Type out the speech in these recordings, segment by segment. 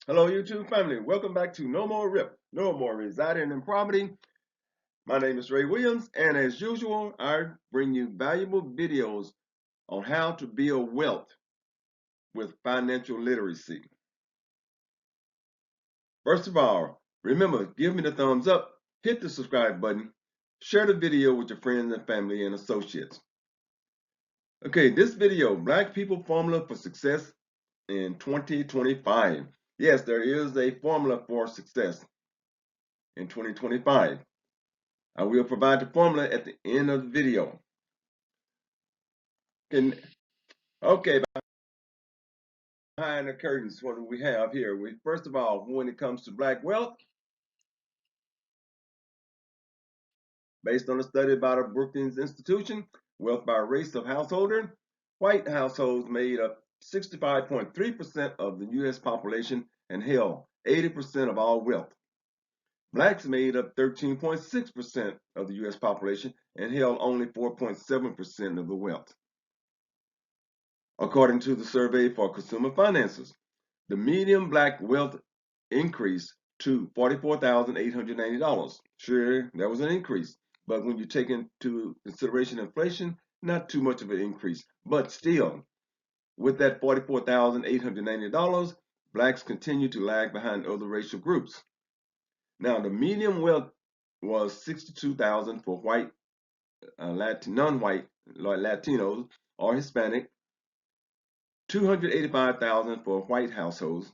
Hello, YouTube family. Welcome back to No More RIP, No More Residing in Poverty. My name is Ray Williams, and as usual, I bring you valuable videos on how to build wealth with financial literacy. First of all, remember, give me the thumbs up, hit the subscribe button, share the video with your friends and family and associates. Okay, this video, Black People Formula for Success in 2025. Yes, there is a formula for success in 2025. I will provide the formula at the end of the video. Okay, behind the curtains, what do we have here? First of all, when it comes to Black wealth, based on a study by the Brookings Institution, wealth by race of householder, white households made up 65.3% of the U.S. population and held 80% of all wealth. Blacks made up 13.6% of the U.S. population and held only 4.7% of the wealth. According to the survey for consumer finances, the median Black wealth increased to $44,890. Sure, that was an increase, but when you take into consideration inflation, not too much of an increase. But still, with that $44,890, Blacks continue to lag behind other racial groups. Now, the median wealth was $62,000 for white, non-white, like Latinos or Hispanic, $285,000 for white households,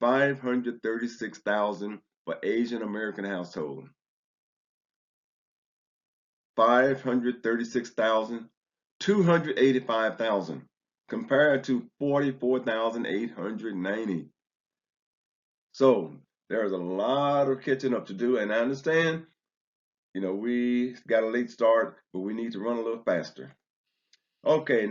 $536,000 for Asian American household, $536,000, $285,000 compared to $44,890. So there's a lot of catching up to do, and I understand, we got a late start, but we need to run a little faster. Okay,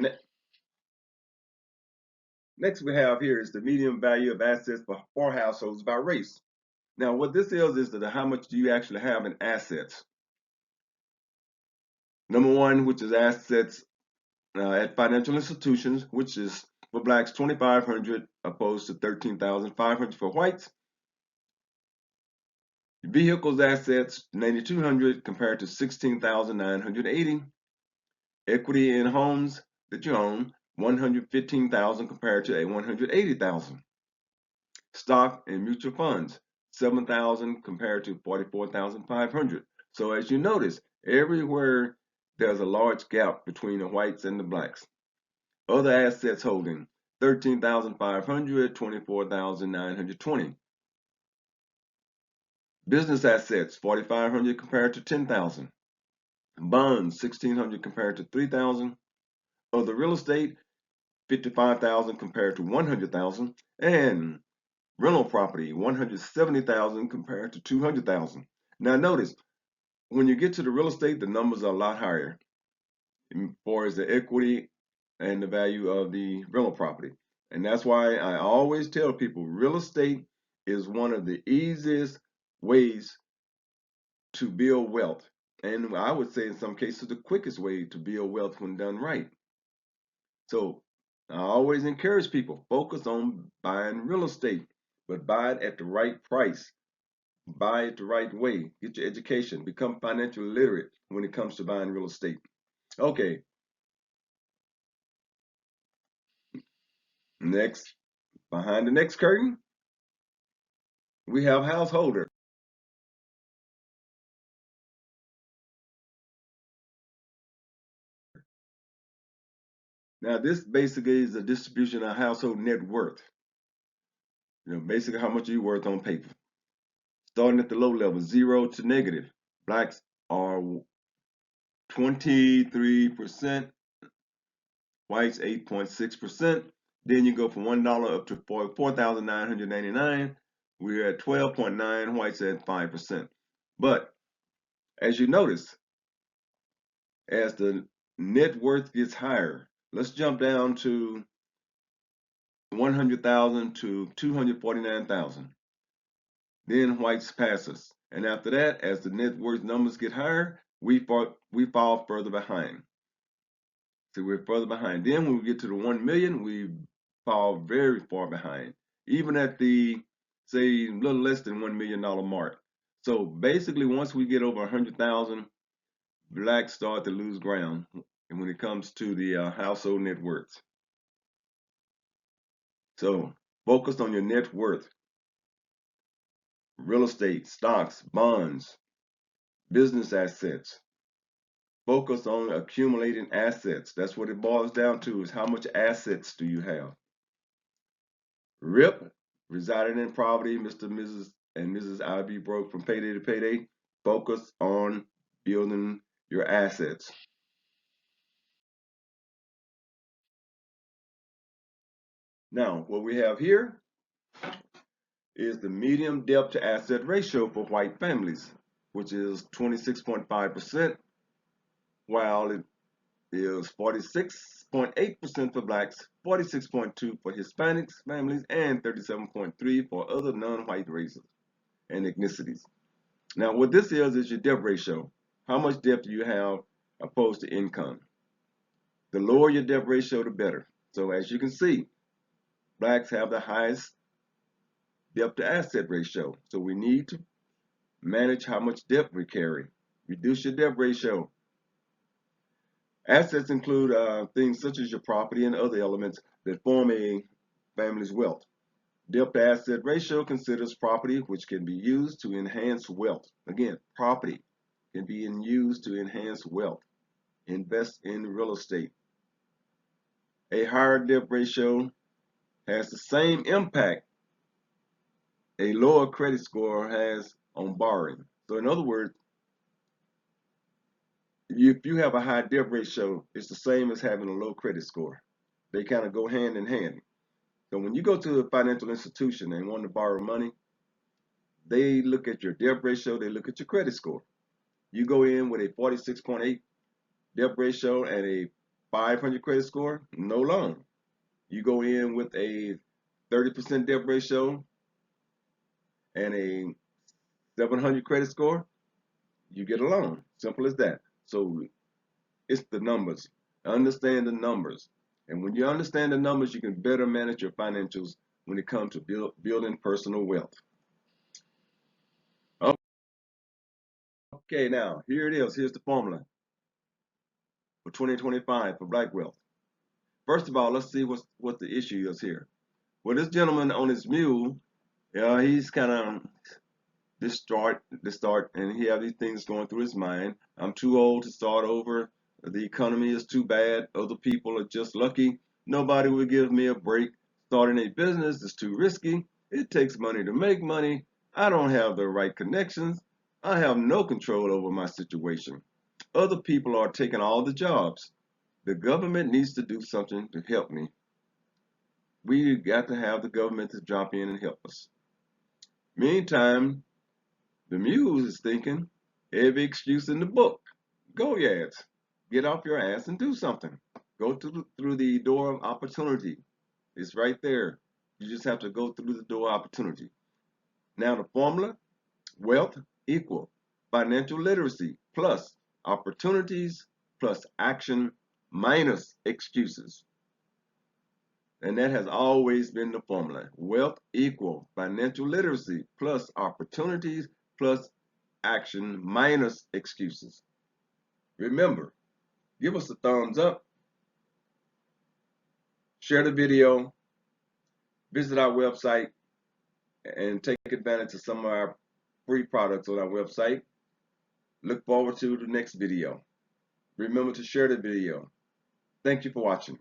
next we have here is the median value of assets for households by race. Now, what this is that how much do you actually have in assets? Number one, which is assets at financial institutions, which is for Blacks 2,500 opposed to 13,500 for whites. Vehicles assets 9,200 compared to 16,980. Equity in homes that you own 115,000 compared to 180,000. Stock and mutual funds 7,000 compared to 44,500. So as you notice, everywhere there's a large gap between the whites and the blacks. Other assets holding 13,500, 24,920. Business assets 4,500 compared to 10,000. Bonds 1,600 compared to 3,000. Other real estate 55,000 compared to 100,000. And rental property 170,000 compared to 200,000. Now notice, when you get to the real estate, the numbers are a lot higher as far as the equity and the value of the rental property. And that's why I always tell people real estate is one of the easiest ways to build wealth. And I would say in some cases the quickest way to build wealth when done right. So I always encourage people, focus on buying real estate, but buy it at the right price. Buy it the right way. Get your education. Become financially literate when it comes to buying real estate. Okay, next, behind the next curtain, we have householder. Now, this basically is a distribution of household net worth. Basically how much are you worth on paper. Starting at the low level, 0 to negative. Blacks are 23%, whites 8.6%. Then you go from $1 up to 4,999. We're at 12.9, whites at 5%. But as you notice, as the net worth gets higher, let's jump down to 100,000 to 249,000. Then whites pass us. And after that, as the net worth numbers get higher, we fall further behind. So we're further behind. Then when we get to the 1 million, we fall very far behind. Even at the say a little less than $1 million mark. So basically, once we get over 100,000, blacks start to lose ground. And when it comes to the household net worth. So focus on your net worth. Real estate, stocks, bonds, business assets. Focus on accumulating assets. That's what it boils down to, is how much assets do you have? RIP, residing in poverty, Mr., Mrs., and Mrs. I.B. broke from payday to payday. Focus on building your assets. Now, what we have here is the median debt to asset ratio for white families, which is 26.5%, while it is 46.8% for blacks, 46.2% for Hispanics families, and 37.3% for other non-white races and ethnicities. Now, what this is your debt ratio. How much debt do you have opposed to income? The lower your debt ratio, the better. So as you can see, blacks have the highest debt to asset ratio. So we need to manage how much debt we carry. Reduce your debt ratio. Assets include things such as your property and other elements that form a family's wealth. Debt to asset ratio considers property which can be used to enhance wealth. Again, property can be used to enhance wealth. Invest in real estate. A higher debt ratio has the same impact a lower credit score has on borrowing. So in other words, if you have a high debt ratio, it's the same as having a low credit score. They kind of go hand in hand. So when you go to a financial institution and want to borrow money, they look at your debt ratio, they look at your credit score. You go in with a 46.8 debt ratio and a 500 credit score, no loan. You go in with a 30% debt ratio and a 700 credit score, you get a loan. Simple as that. So it's the numbers. Understand the numbers. And when you understand the numbers, you can better manage your financials when it comes to building personal wealth. Okay, now here it is. Here's the formula for 2025 for black wealth. First of all, let's see what the issue is here. Well, this gentleman on his mule, he's kind of distraught, and he have these things going through his mind. I'm too old to start over. The economy is too bad. Other people are just lucky. Nobody will give me a break. Starting a business is too risky. It takes money to make money. I don't have the right connections. I have no control over my situation. Other people are taking all the jobs. The government needs to do something to help me. We got to have the government to drop in and help us. Meantime, the muse is thinking, every excuse in the book. Go, Yads. Get off your ass and do something. Go through the door of opportunity. It's right there. You just have to go through the door of opportunity. Now the formula, wealth equal financial literacy plus opportunities plus action minus excuses. And that has always been the formula. Wealth equal financial literacy plus opportunities plus action minus excuses. Remember, give us a thumbs up, share the video, visit our website, and take advantage of some of our free products on our website. Look forward to the next video. Remember to share the video. Thank you for watching.